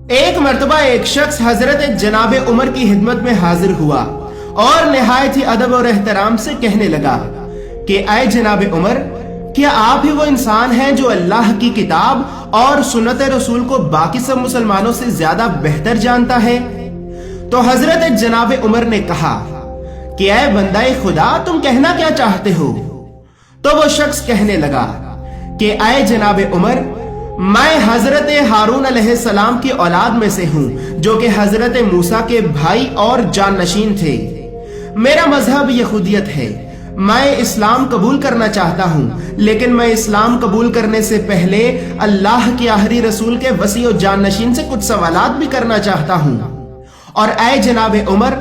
ایک مرتبہ ایک شخص حضرت جناب عمر کی خدمت میں حاضر ہوا اور نہایت ہی ادب اور احترام سے کہنے لگا کہ اے جناب عمر، کیا آپ ہی وہ انسان ہیں جو اللہ کی کتاب اور سنت رسول کو باقی سب مسلمانوں سے زیادہ بہتر جانتا ہے؟ تو حضرت جناب عمر نے کہا کہ اے بندہ خدا، تم کہنا کیا چاہتے ہو؟ تو وہ شخص کہنے لگا کہ اے جناب عمر، میں حضرت ہارون علیہ السلام کی اولاد میں سے ہوں، جو کہ حضرت موسیٰ کے بھائی اور جانشین تھے۔ میرا مذہب یہودیت ہے۔ میں اسلام قبول کرنا چاہتا ہوں، لیکن میں اسلام قبول کرنے سے پہلے اللہ کے آخری رسول کے وصی و جانشین سے کچھ سوالات بھی کرنا چاہتا ہوں۔ اور اے جناب عمر،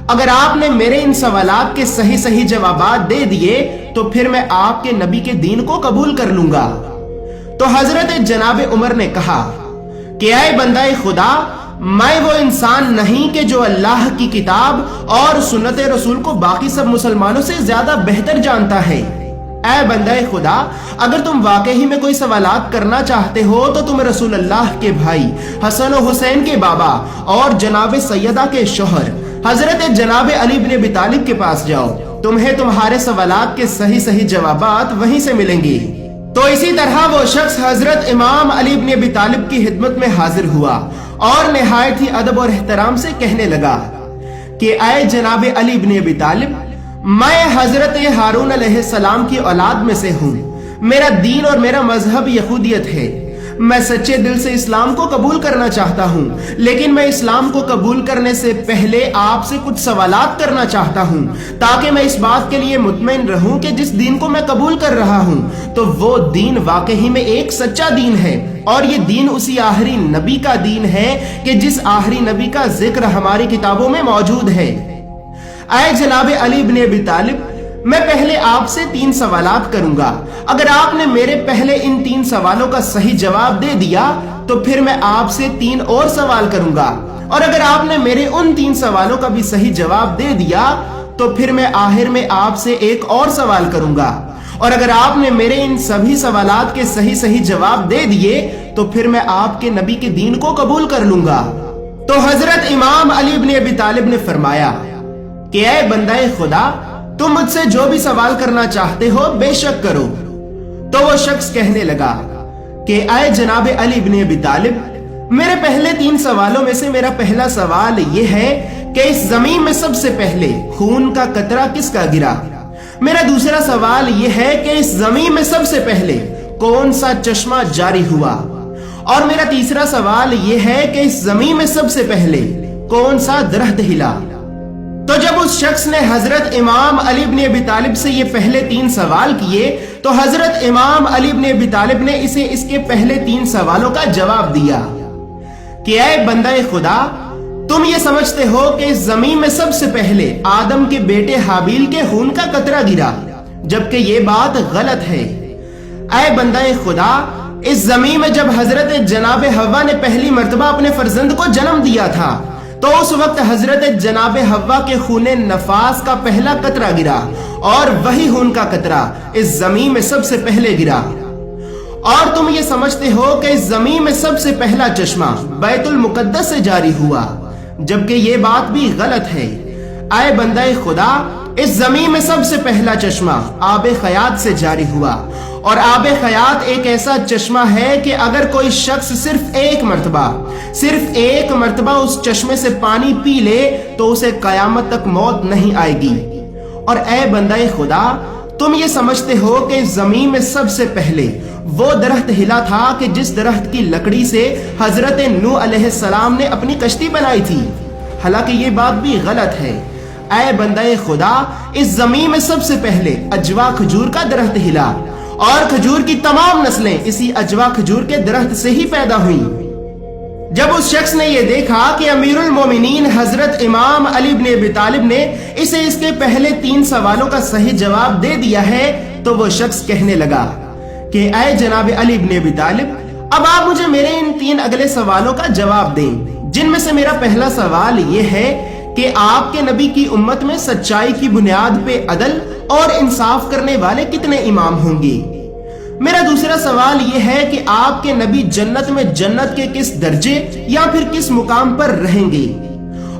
اگر آپ نے میرے ان سوالات کے صحیح جوابات دے دیے تو پھر میں آپ کے نبی کے دین کو قبول کر لوں گا۔ تو حضرت جناب عمر نے کہا کہ اے بندہ خدا، میں وہ انسان نہیں کہ جو اللہ کی کتاب اور سنت رسول کو باقی سب مسلمانوں سے زیادہ بہتر جانتا ہے۔ اے بندہ خدا، اگر تم واقعی میں کوئی سوالات کرنا چاہتے ہو تو تم رسول اللہ کے بھائی حسن و حسین کے بابا اور جناب سیدہ کے شوہر حضرت جناب علی بن ابی طالب کے پاس جاؤ، تمہیں تمہارے سوالات کے صحیح جوابات وہیں سے ملیں گے۔ تو اسی طرح وہ شخص حضرت امام علی بن ابی طالب کی خدمت میں حاضر ہوا اور نہایت ہی ادب اور احترام سے کہنے لگا کہ اے جناب علی بن ابی طالب، میں حضرت ہارون علیہ السلام کی اولاد میں سے ہوں۔ میرا دین اور میرا مذہب یہودیت ہے۔ میں سچے دل سے اسلام کو قبول کرنا چاہتا ہوں، لیکن میں اسلام کو قبول کرنے سے پہلے آپ سے کچھ سوالات کرنا چاہتا ہوں تاکہ میں اس بات کے لیے مطمئن رہوں کہ جس دین کو میں قبول کر رہا ہوں تو وہ دین واقعی میں ایک سچا دین ہے، اور یہ دین اسی آخری نبی کا دین ہے کہ جس آخری نبی کا ذکر ہماری کتابوں میں موجود ہے۔ اے جناب علی بن ابی طالب، میں پہلے آپ سے 3 سوالات کروں گا۔ اگر آپ نے میرے پہلے ان 3 سوالوں کا صحیح جواب دے دیا تو پھر میں آپ سے 3 اور سوال کروں گا، اور اگر آپ نے میرے ان 3 سوالوں کا بھی صحیح جواب دے دیا تو پھر میں آخر میں آپ سے ایک اور سوال کروں گا، اور اگر آپ نے میرے ان سبھی سوالات کے صحیح جواب دے دیے تو پھر میں آپ کے نبی کے دین کو قبول کر لوں گا۔ تو حضرت امام علی بن ابی طالب نے فرمایا کہ اے بندہ خدا، تم مجھ سے جو بھی سوال کرنا چاہتے ہو بے شک کرو۔ تو وہ شخص کہنے لگا کہ اے جناب علی بن ابی طالب، میرے پہلے 3 سوالوں میں سے میرا پہلا سوال یہ ہے کہ اس زمین میں سب سے پہلے خون کا قطرہ کس کا گرا؟ میرا دوسرا سوال یہ ہے کہ اس زمین میں سب سے پہلے کون سا چشمہ جاری ہوا؟ اور میرا تیسرا سوال یہ ہے کہ اس زمین میں سب سے پہلے کون سا درخت ہلا؟ تو جب اس شخص نے حضرت امام علی بن ابی طالب سے یہ پہلے 3 سوال کیے تو حضرت امام علی بن ابی طالب نے اسے اس کے پہلے 3 سوالوں کا جواب دیا کہ اے بندہ خدا، تم یہ سمجھتے ہو کہ اس زمین میں سب سے پہلے آدم کے بیٹے حابیل کے خون کا قطرہ گرا، جبکہ یہ بات غلط ہے۔ اے بندہ خدا، اس زمین میں جب حضرت جناب حوا نے پہلی مرتبہ اپنے فرزند کو جنم دیا تھا تو اس وقت حضرت جناب حوا کے خون نفاس کا پہلا قطرہ گرا، اور وہی خون کا قطرہ اس زمین میں سب سے پہلے گرا۔ اور تم یہ سمجھتے ہو کہ اس زمین میں سب سے پہلا چشمہ بیت المقدس سے جاری ہوا، جبکہ یہ بات بھی غلط ہے۔ اے بندہ خدا، اس زمین میں سب سے پہلا چشمہ آب حیات سے جاری ہوا، اور آب حیات ایک ایسا چشمہ ہے کہ اگر کوئی شخص صرف ایک مرتبہ اس چشمے سے پانی پی لے تو اسے قیامت تک موت نہیں آئے گی۔ اور اے بندہ خدا، تم یہ سمجھتے ہو کہ اس زمین میں سب سے پہلے وہ درخت ہلا تھا کہ جس درخت کی لکڑی سے حضرت نوح علیہ السلام نے اپنی کشتی بنائی تھی، حالانکہ یہ بات بھی غلط ہے۔ اے بندہ خدا، اس زمین میں سب سے پہلے اجوا کھجور کا درخت ہلا، اور کھجور کی تمام نسلیں اسی اجوا کھجور کے درخت سے ہی پیدا ہوئیں۔ جب اس شخص نے یہ دیکھا کہ امیر المومنین حضرت امام علی بن ابی طالب نے اسے اس کے پہلے 3 سوالوں کا صحیح جواب دے دیا ہے تو وہ شخص کہنے لگا کہ اے جناب علی بن ابی طالب، اب آپ مجھے میرے ان 3 اگلے سوالوں کا جواب دیں، جن میں سے میرا پہلا سوال یہ ہے کہ آپ کے نبی کی امت میں سچائی کی بنیاد پہ عدل اور انصاف کرنے والے کتنے امام ہوں گے؟ میرا دوسرا سوال یہ ہے کہ آپ کے نبی جنت میں جنت کے کس درجے یا پھر کس مقام پر رہیں گے؟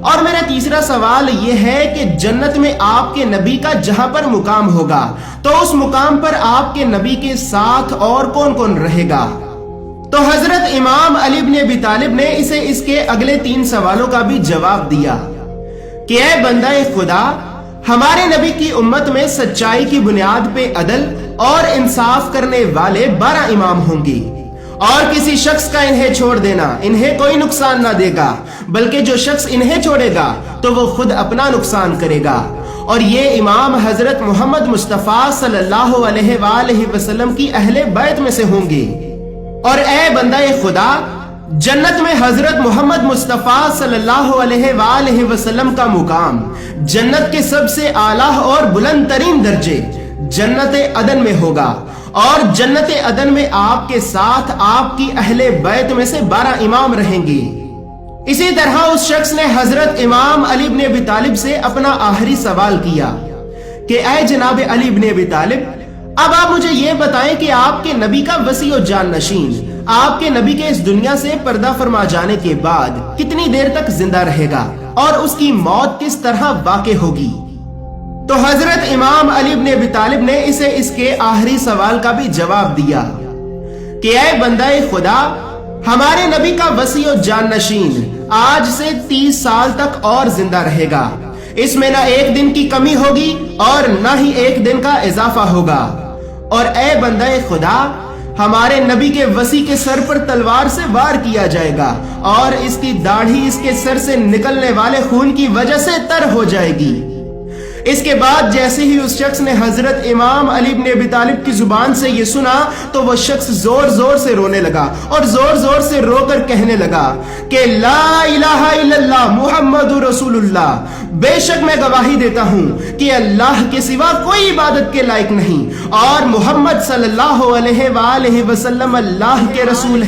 اور میرا تیسرا سوال یہ ہے کہ جنت میں آپ کے نبی کا جہاں پر مقام ہوگا تو اس مقام پر آپ کے نبی کے ساتھ اور کون کون رہے گا؟ تو حضرت امام علی بن ابی طالب نے اسے اس کے اگلے 3 سوالوں کا بھی جواب دیا کہ اے بندہ خدا، ہمارے نبی کی امت میں سچائی کی بنیاد پہ عدل اور انصاف کرنے والے 12 امام ہوں گے، اور کسی شخص کا انہیں چھوڑ دینا انہیں کوئی نقصان نہ دے گا، بلکہ جو شخص انہیں چھوڑے گا تو وہ خود اپنا نقصان کرے گا۔ اور یہ امام حضرت محمد مصطفیٰ صلی اللہ علیہ وآلہ وسلم کی اہل بیت میں سے ہوں گے۔ اور اے بندہ خدا، جنت میں حضرت محمد مصطفیٰ صلی اللہ علیہ وآلہ وسلم کا مقام، جنت کے سب سے اعلیٰ اور بلند ترین درجے جنت عدن میں ہوگا، اور جنت عدن میں آپ کے ساتھ آپ کی اہل بیت میں سے 12 امام رہیں گے۔ اسی طرح اس شخص نے حضرت امام علی بن ابی طالب سے اپنا آخری سوال کیا کہ اے جناب علی بن ابی طالب، اب آپ مجھے یہ بتائیں کہ آپ کے نبی کا وصی و جان نشین آپ کے نبی کے اس دنیا سے پردہ فرما جانے کے بعد کتنی دیر تک زندہ رہے گا اور اس کی موت کس طرح واقع ہوگی؟ تو حضرت امام علی بن ابی طالب نے اسے اس کے آخری سوال کا بھی جواب دیا کہ اے بندہ خدا، ہمارے نبی کا وصی و جان نشین آج سے 30 سال تک اور زندہ رہے گا، اس میں نہ ایک دن کی کمی ہوگی اور نہ ہی ایک دن کا اضافہ ہوگا۔ اور اے بندہ خدا، ہمارے نبی کے وصی کے سر پر تلوار سے وار کیا جائے گا، اور اس کی داڑھی اس کے سر سے نکلنے والے خون کی وجہ سے تر ہو جائے گی۔ اس کے بعد جیسے ہی اس شخص نے حضرت امام علی بن ابی طالب کی زبان سے یہ سنا تو وہ شخص زور زور سے رونے لگا اور زور زور سے رو کر کہنے لگا کہ لا الہ الا اللہ محمد رسول اللہ، بے شک میں گواہی دیتا ہوں کہ اللہ کے سوا کوئی عبادت کے لائق نہیں، اور محمد صلی اللہ علیہ وآلہ وسلم اللہ کے رسول ہیں۔